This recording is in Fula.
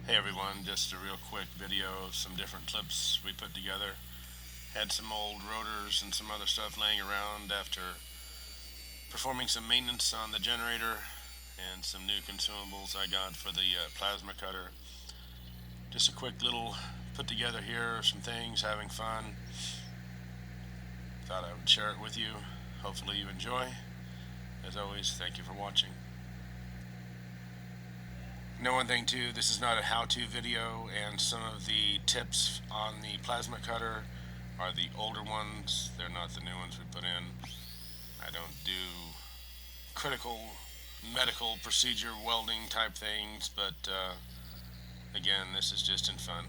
Hey everyone, just a real quick video of some different clips we put together. Had some old rotors and some other stuff laying around after performing some maintenance on the generator and some new consumables I got for the plasma cutter. Just a quick little put together here, some things, having fun. Thought I would share it with you. Hopefully you enjoy. As always, thank you for watching. Know one thing too, this is not a how-to video, and some of the tips on the plasma cutter are the older ones. They're not the new ones we put in. I don't do critical medical procedure welding type things, but again, this is just in fun.